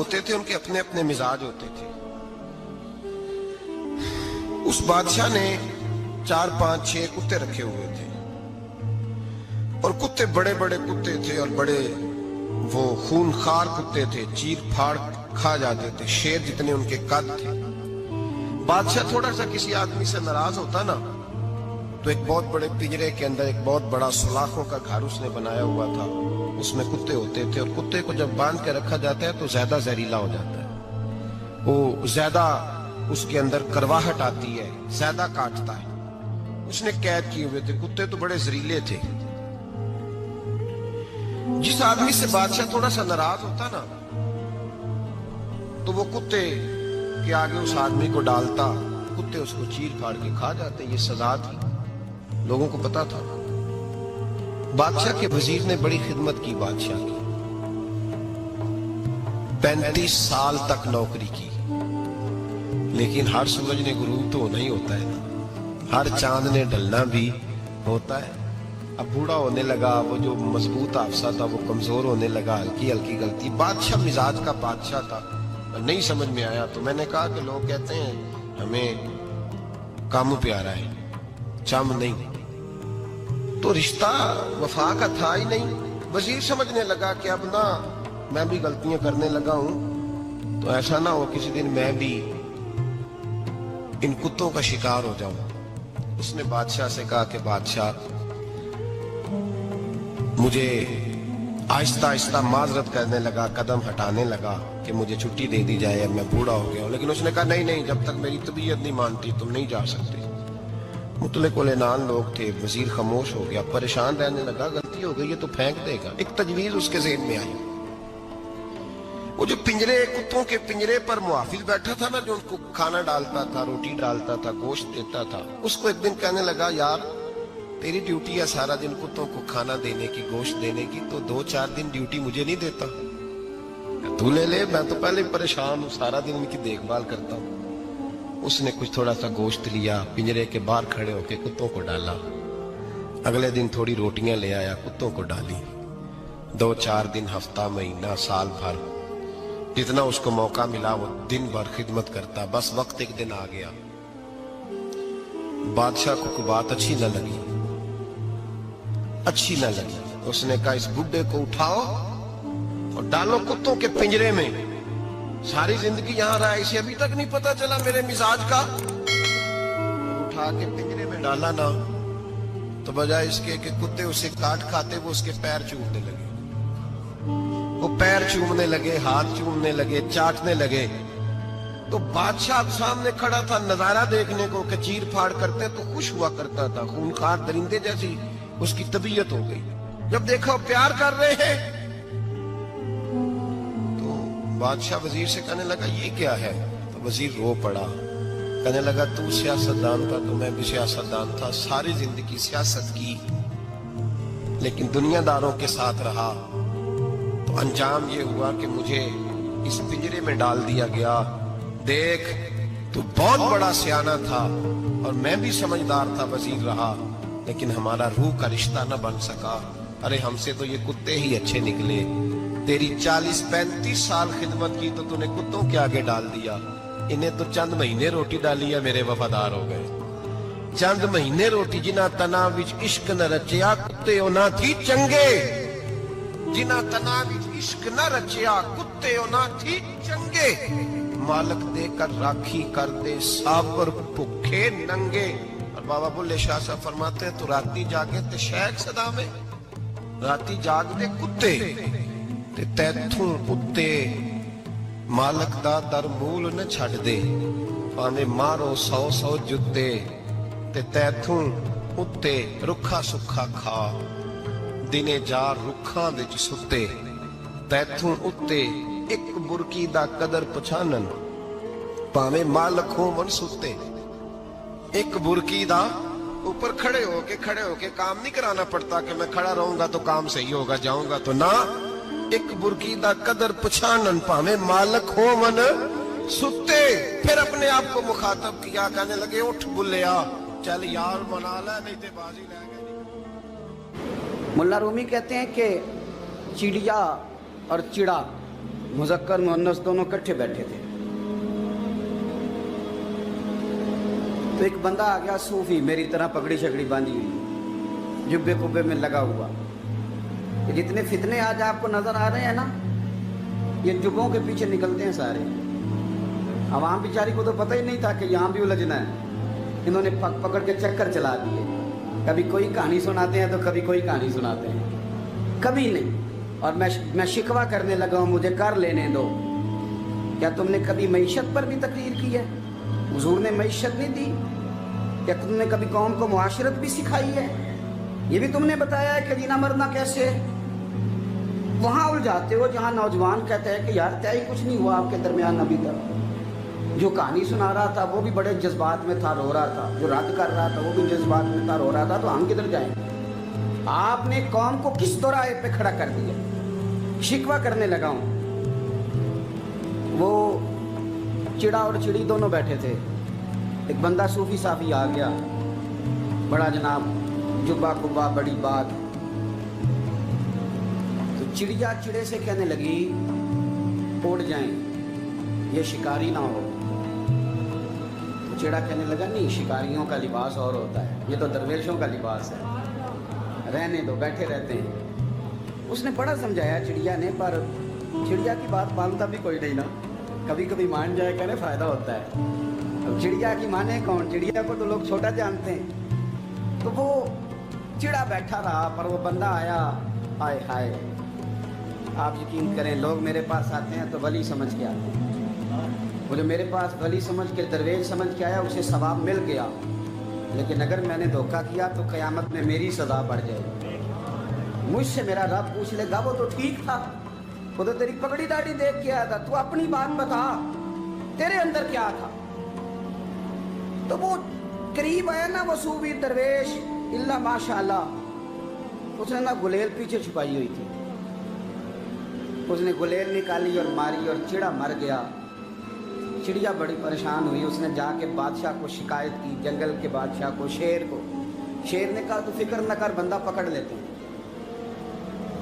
ہوتے थे उनके अपने अपने मिजाज होते थे। उस बादशाह ने 4, 5, 6 कुत्ते रखे हुए थे और कुत्ते बड़े बड़े कुत्ते थे और बड़े वो खूनखार कुत्ते थे, चीर फाड़ खा जाते थे, शेर जितने उनके कद थे। बादशाह थोड़ा सा किसी आदमी से नाराज होता ना तो एक बहुत बड़े पिंजरे के अंदर एक बहुत बड़ा सुलाखों का घर उसने बनाया हुआ था, उसमें कुत्ते होते थे और कुत्ते को जब बांध के रखा जाता है तो ज्यादा जहरीला हो जाता है, वो ज्यादा उसके अंदर करवाहट आती है, ज्यादा काटता है। उसने कैद किए हुए थे, कुत्ते तो बड़े जहरीले थे। जिस आदमी से बादशाह थोड़ा सा नाराज होता ना तो वो कुत्ते के आगे उस आदमी को डालता, कुत्ते उसको चीर फाड़ के खा जाते। ये सजा थी, लोगों को पता था। बादशाह के वजीर ने बड़ी खिदमत की बादशाह की, 35 साल तक नौकरी की, लेकिन हर सूरज ने गुरूब तो होना ही होता है ना, हर चांद ने ढलना भी होता है। अब बूढ़ा होने लगा, वो जो मजबूत हाफसा था वो कमजोर होने लगा, हल्की हल्की गलती। बादशाह मिजाज का बादशाह था, नहीं समझ में आया तो मैंने कहा कि लोग कहते हैं हमें काम प्यारा है, चम नहीं, तो रिश्ता वफा का था ही नहीं। वजीर समझने लगा कि अब ना मैं भी गलतियां करने लगा हूं तो ऐसा ना हो किसी दिन मैं भी इन कुत्तों का शिकार हो जाऊं। उसने बादशाह से कहा कि बादशाह मुझे आहिस्ता आहिस्ता माजरत करने लगा, कदम हटाने लगा कि मुझे छुट्टी दे दी जाए, अब मैं बूढ़ा हो गया हूं। लेकिन उसने कहा नहीं नहीं, जब तक मेरी तबीयत नहीं मानती तुम नहीं जा सकते। मुतलक उलेनान लोग थे, वजीर खामोश हो गया, परेशान रहने लगा, गलती हो गई है तो फेंक देगा। एक तजवीज उसके ज़हन में आई, वो जो पिंजरे कुत्तों के पिंजरे पर मुहाफिज बैठा था ना, जो उनको खाना डालता था, रोटी डालता था, गोश्त देता था, उसको एक दिन कहने लगा यार तेरी ड्यूटी है सारा दिन कुत्तों को खाना देने की, गोश्त देने की, तो 2-4 दिन ड्यूटी मुझे नहीं देता, तू ले ले, मैं तो पहले परेशान हूँ, सारा दिन उनकी देखभाल करता हूँ। उसने कुछ थोड़ा सा गोश्त लिया, पिंजरे के बाहर खड़े होकर कुत्तों को डाला। अगले दिन थोड़ी रोटियां ले आया, कुत्तों को डाली। 2-4 दिन, हफ्ता, महीना, साल भर, जितना उसको मौका मिला वो दिन भर खिदमत करता। बस वक्त एक दिन आ गया, बादशाह को कोई बात अच्छी न लगी, अच्छी न लगी। उसने कहा इस बुड्ढे को उठाओ और डालो कुत्तों के पिंजरे में, सारी जिंदगी यहां रहा, इसे अभी तक नहीं पता चला मेरे मिजाज का। उठा के पिंजरे में डाला ना तो बजाय इसके कि कुत्ते उसे काट खाते, वो उसके पैर चूमने लगे, वो पैर चूमने लगे, हाथ चूमने लगे, चाटने लगे। तो बादशाह सामने खड़ा था नजारा देखने को कि चीर फाड़ करते तो खुश हुआ करता था, खूनखार दरिंदे जैसी उसकी तबीयत हो गई। जब देखा प्यार कर रहे हैं बादशाह वजीर से कहने लगा ये क्या है, तो वजीर रो पड़ा, कहने लगा तू सियासतदान था तो मैं भी सियासतदान था, सारी जिंदगी सियासत की, लेकिन दुनियादारों के साथ रहा तो अंजाम ये हुआ कि मुझे इस पिंजरे में डाल दिया गया। देख तू बहुत बड़ा सियाना था और मैं भी समझदार था, वजीर रहा, लेकिन हमारा रूह का रिश्ता न बन सका। अरे हमसे तो ये कुत्ते ही अच्छे निकले, तेरी 40-35 साल खिदमत की तो तूने कुत्तों के आगे डाल दिया, इन्हें तो चंद महीने रोटी डाली है, मेरे वफादार हो गए। चंद महीने रोटी, जिना तना विच इश्क न रचिया कुत्ते ना थी चंगे, जिना तना विच इश्क न रचिया कुत्ते ना थी चंगे, मालक देकर राखी कर दे साबर भुखे नंगे। और बाबा बुल्ले शाह साहब फरमाते हैं, तो राती जागे ते शैख सदा में, राती जाग दे कुत्ते ते तैथों उत्ते मालक दा दर मूल न छड़ दे, भावे मारो 100 जुत्ते ते तैथों उत्ते रुखा सुखा खा, दिने जार रुखां विच सुते, तैथों उत्ते एक बुरकी दा कदर पछानन, भावे मालक होवन सुते। एक बुरकी दा ऊपर खड़े होके काम नहीं कराना पड़ता कि मैं खड़ा रहूंगा तो काम सही होगा, जाऊंगा तो ना, एक बुरकी दा कदर पछानन, भावे मालक हो मन सुते। फिर अपने आप को मुखातब किया, कहने लगे उठ बुल्लिया, चल यार मना ले, नहीं ते बाजी ले गए। मुल्ला रूमी कहते हैं कि चिड़िया और चिड़ा मुज़क्कर मुअन्नस दोनों इकट्ठे बैठे थे। तो एक बंदा आ गया सूफी, मेरी तरह पगड़ी शकड़ी बांधी हुई, जुब्बे कुब्बे में लगा हुआ। ये जितने फितने आज आपको नजर आ रहे हैं ना, ये जुब्बों के पीछे निकलते हैं सारे। आवाम बेचारी को तो पता ही नहीं था कि यहाँ भी उलझना है। इन्होंने पकड़ के चक्कर चला दिए। कभी कोई कहानी सुनाते हैं तो कभी कोई कहानी सुनाते हैं, कभी नहीं। और मैं शिकवा करने लगा हूँ, मुझे कर लेने दो। क्या तुमने कभी मईशत पर भी तकरीर की है? हुजूर ने मईशत नहीं दी? क्या तुमने कभी कौम को मुआशरत भी सिखाई है? ये भी तुमने बताया है कि जीना मरना कैसे? वहां उलझाते हो जहां नौजवान कहते हैं कि यार तय कुछ नहीं हुआ आपके दरमियान अभी तक। जो कहानी सुना रहा था वो भी बड़े जज्बात में था, रो रहा था। जो रद्द कर रहा था वो भी जज्बात में था, रो रहा था। तो हम किधर जाएं? आपने कौम को किस दोराहे पे खड़ा कर दिया? शिकवा करने लगा हूं। वो चिड़ा और चिड़ी दोनों बैठे थे। एक बंदा सूफी साफी आ गया, बड़ा जनाब, जुब्बा कुब्बा, बड़ी बात। तो चिड़िया चिड़े से कहने लगी उड़ जाएं, ये शिकारी ना हो। तो चिड़ा कहने लगा नहीं, शिकारियों का लिबास और होता है, ये तो दरवेशों का लिबास है, रहने दो, बैठे रहते हैं। उसने बड़ा समझाया चिड़िया ने, पर चिड़िया की बात मानता भी कोई नहीं ना। कभी कभी मान जाए कहने फायदा होता है। अब चिड़िया की माने कौन? चिड़िया को तो लोग छोटा जानते हैं। तो वो चिड़ा बैठा रहा, पर वो बंदा आया। हाय हाय, आप यकीन करें, लोग मेरे पास आते हैं तो वली समझ के आते हैं। वो जो मेरे पास वली समझ के, दरवेश समझ के आया, उसे सवाब मिल गया। लेकिन अगर मैंने धोखा किया तो क़यामत में मेरी सजा बढ़ जाएगी। मुझसे मेरा रब पूछ लेगा, वो तो ठीक था, वो तो तेरी पगड़ी दाढ़ी देख के आया था, तू अपनी बात बता, तेरे अंदर क्या था? तो वो करीब आया ना, वो सूफी दरवेश, इल्ला माशाअल्लाह, उसने ना गुलेल पीछे छुपाई हुई थी। उसने गुलेल निकाली और मारी और चिड़ा मर गया। चिड़िया बड़ी परेशान हुई। उसने जाके बादशाह को शिकायत की, जंगल के बादशाह को, शेर को। शेर ने कहा तू फिक्र न कर, बंदा पकड़ लेते हैं।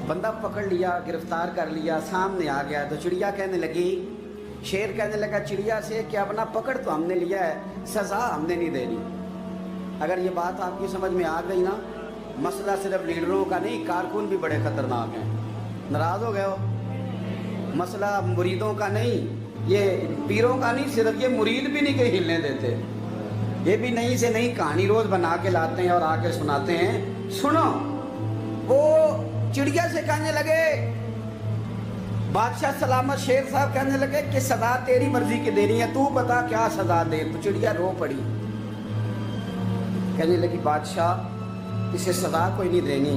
बंदा पकड़ लिया, गिरफ्तार कर लिया, सामने आ गया। तो चिड़िया कहने लगी, शेर कहने लगा चिड़िया से कि अपना पकड़ तो हमने लिया है, सजा हमने नहीं देनी। अगर ये बात आपकी समझ में आ गई ना, मसला सिर्फ लीडरों का नहीं, कारकुन भी बड़े खतरनाक हैं। नाराज हो गए हो? मसला मुरीदों का नहीं, ये पीरों का नहीं, सिर्फ ये मुरीद भी नहीं कहीं हिलने देते। ये भी नई से नई कहानी रोज बना के लाते हैं और आके सुनाते हैं। सुनो, वो चिड़िया से कहने लगे, बादशाह सलामत, शेर साहब कहने लगे कि सजा तेरी मर्जी की देनी है, तू बता क्या सजा दे। तो चिड़िया रो पड़ी, कहने लगी बादशाह इसे सजा कोई नहीं देनी,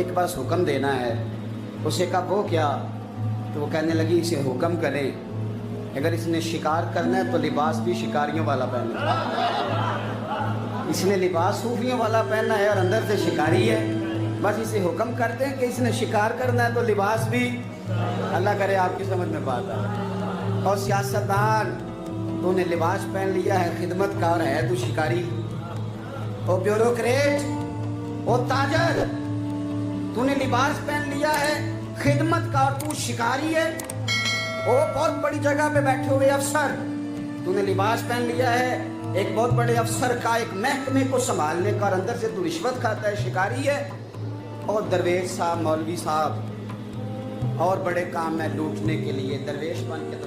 एक बस हुक्म देना है। उसे कहा वो क्या? तो वो कहने लगी इसे हुक्म करें, अगर इसने शिकार करना है तो लिबास भी शिकारियों वाला पहनना। इसने लिबास सूफियों वाला पहनना है और अंदर से शिकारी है। बस इसे हुक्म करते हैं कि इसने शिकार करना है तो लिबास भी, अल्लाह करे आपकी समझ में बात आए। और सियासतदान, तूने लिबास पहन लिया है, खिदमतकार है तू, शिकारी। और ब्यूरोक्रेट, ओ ताजर, तूने लिबास पहन लिया है, खिदमतकार, तू शिकारी है। ओ बहुत बड़ी जगह पे बैठे हुए अफसर, तूने लिबास पहन लिया है एक बहुत बड़े अफसर का, एक महकमे को संभालने का, और अंदर से तू रिश्वत खाता है, शिकारी है। और दरवेश साहब, मौलवी साहब, और बड़े काम में लूटने के लिए दरवेश बन के तो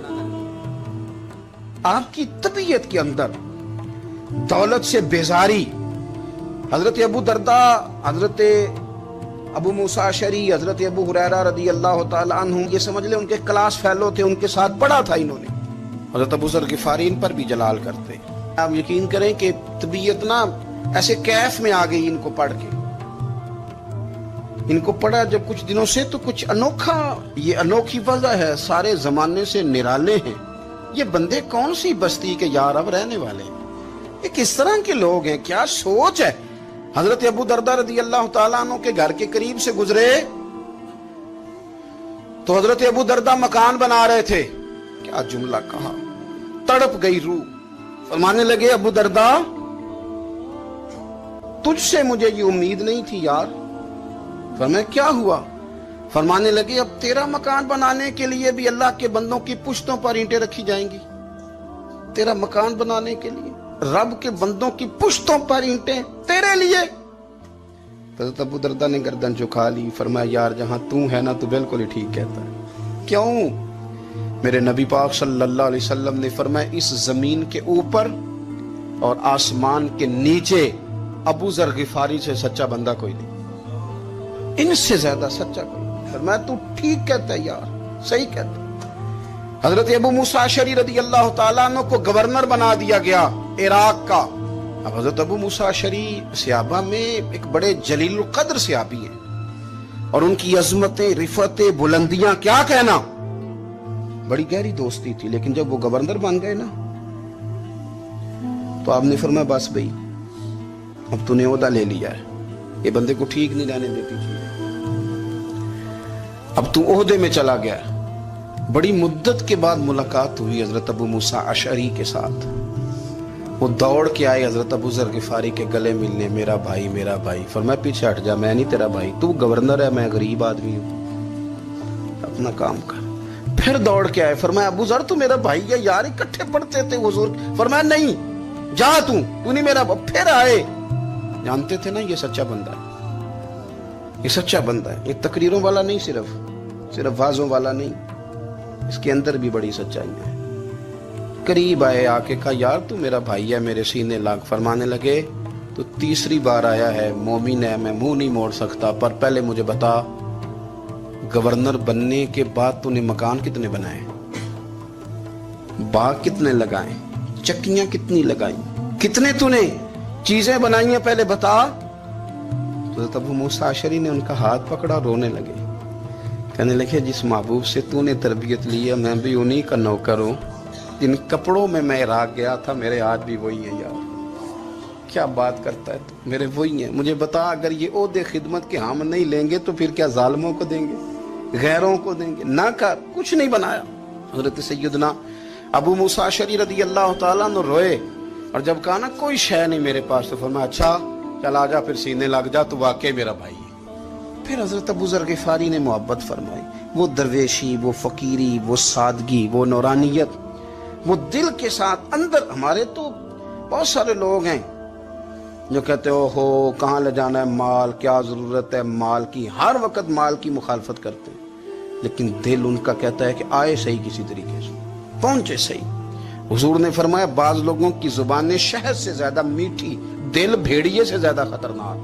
आपकी तबीयत के अंदर दौलत से बेजारी। हजरत अबू दरदा, हजरत अबू मूसा अशरी, हजरत अबू हुरैरा रदी अल्लाह तआला अन्हु, ये समझ ले उनके क्लास फेलो थे, उनके साथ पढ़ा था इन्होंने। हजरत अबू ज़र गिफारी इन पर भी जलाल करते। आप यकीन करें कि तबीयत ना ऐसे कैफ में आ गई इनको पढ़ के। इनको पढ़ा जब कुछ दिनों से, तो कुछ अनोखा, ये अनोखी वजह है, सारे जमाने से निराले हैं ये बंदे। कौन सी बस्ती के यार अब रहने वाले, ये किस तरह के लोग हैं, क्या सोच है। हजरत अबू दरदा रदी अल्लाह तआला अन्हु के घर के करीब से गुजरे तो हजरत अबू दरदा मकान बना रहे थे। क्या जुमला कहा, तड़प गई रूह। फरमाने लगे अबू दरदा, तुझसे मुझे ये उम्मीद नहीं थी यार। फरमाया क्या हुआ? فرمانے لگے اب تیرا مکان بنانے کے لیے بھی اللہ کے بندوں کی پشتوں پر اینٹیں رکھی جائیں گی. تیرا مکان بنانے کے لیے رب کے بندوں کی پشتوں پر اینٹیں تیرے لیے. حضرت ابو دردہ نے گردن جھکا لی. فرمایا یار جہاں تو ہے نا تو بالکل ہی ٹھیک کہتا ہے. کیوں؟ میرے نبی پاک صلی اللہ علیہ وسلم نے فرمایا اس زمین کے اوپر اور آسمان کے نیچے ابو ذر غفاری سے سچا بندہ کوئی نہیں, ان سے زیادہ سچا کوئی نہیں. فرمایا تو ٹھیک کہتا ہے یار, صحیح کہتا ہے. حضرت ابو موسیٰ اشعری رضی اللہ تعالیٰ عنہ کو گورنر بنا دیا گیا عراق کا. اب حضرت ابو موسیٰ اشعری صحابہ میں ایک بڑے جلیل القدر صحابی ہیں, اور ان کی عظمتیں, رفتیں, بلندیاں کیا کہنا, بڑی گہری دوستی تھی. لیکن جب وہ گورنر بن گئے نا تو آپ نے فرمایا بس بھئی اب تو نے عہدہ لے لیا ہے, یہ بندے کو ٹھیک نہیں رہنے دیتی تھی, اب تو عہدے میں چلا گیا. بڑی مدت کے بعد ملاقات ہوئی حضرت ابو موسیٰ اشعری کے ساتھ. وہ دوڑ کے آئے حضرت ابو ذر غفاری کے گلے ملنے, میرا بھائی میرا بھائی. فرمایا پیچھے ہٹ جا, میں نہیں تیرا بھائی, تو گورنر ہے, میں غریب آدمی ہوں, اپنا کام کر. پھر دوڑ کے آئے. فرمایا ابو ذر تو میرا بھائی ہے یار, اکٹھے پڑھتے تھے حضور. فرمایا نہیں, جا تو نہیں میرا. پھر آئے. جانتے تھے نا یہ سچا بندہ ہے, یہ سچا بندہ ہے, یہ تقریروں والا نہیں, صرف وعظوں والا نہیں, اس کے اندر بھی بڑی سچائی ہے. قریب آئے, آ کے کہا یار تو میرا بھائی ہے, میرے سینے لاگ. فرمانے لگے تو تیسری بار آیا ہے, مومن ہے, میں منہ نہیں موڑ سکتا, پر پہلے مجھے بتا گورنر بننے کے بعد تو نے مکان کتنے بنائے, باغ کتنے لگائے, چکیاں کتنی لگائیں, کتنے تو نے چیزیں بنائی ہیں, پہلے بتا. تو ابو موسیٰ اشعری نے ان کا ہاتھ پکڑا, رونے لگے. کہنے لگے جس محبوب سے تو نے تربیت لی ہے میں بھی انہی کا نوکر ہوں, جن کپڑوں میں میں عراق گیا تھا میرے ہاتھ بھی وہی ہیں. یار کیا بات کرتا ہے تو, میرے وہی ہیں. مجھے بتا اگر یہ عہدے خدمت کے ہم نہیں لیں گے تو پھر کیا ظالموں کو دیں گے, غیروں کو دیں گے؟ نہ کر, کچھ نہیں بنایا. حضرت سیدنا ابو موسیٰ اشعری رضی اللہ تعالیٰ عنہ روئے, اور جب کہا نا کوئی شے نہیں میرے پاس, تو فرمایا اچھا چل آ جا, پھر سینے لگ جا, تو واقعی میرا بھائی ہے. پھر حضرت ابو ذر غفاری نے محبت فرمائی. وہ درویشی, وہ فقیری, وہ سادگی, وہ نورانیت, وہ دل کے ساتھ اندر. ہمارے تو بہت سارے لوگ ہیں جو کہتے ہو کہاں لے جانا ہے مال, کیا ضرورت ہے مال کی, ہر وقت مال کی مخالفت کرتے ہیں, لیکن دل ان کا کہتا ہے کہ آئے صحیح کسی طریقے سے, پہنچے صحیح. حضور نے فرمایا بعض لوگوں کی زبانیں شہد سے زیادہ میٹھی, دل بھیڑیے سے زیادہ خطرناک.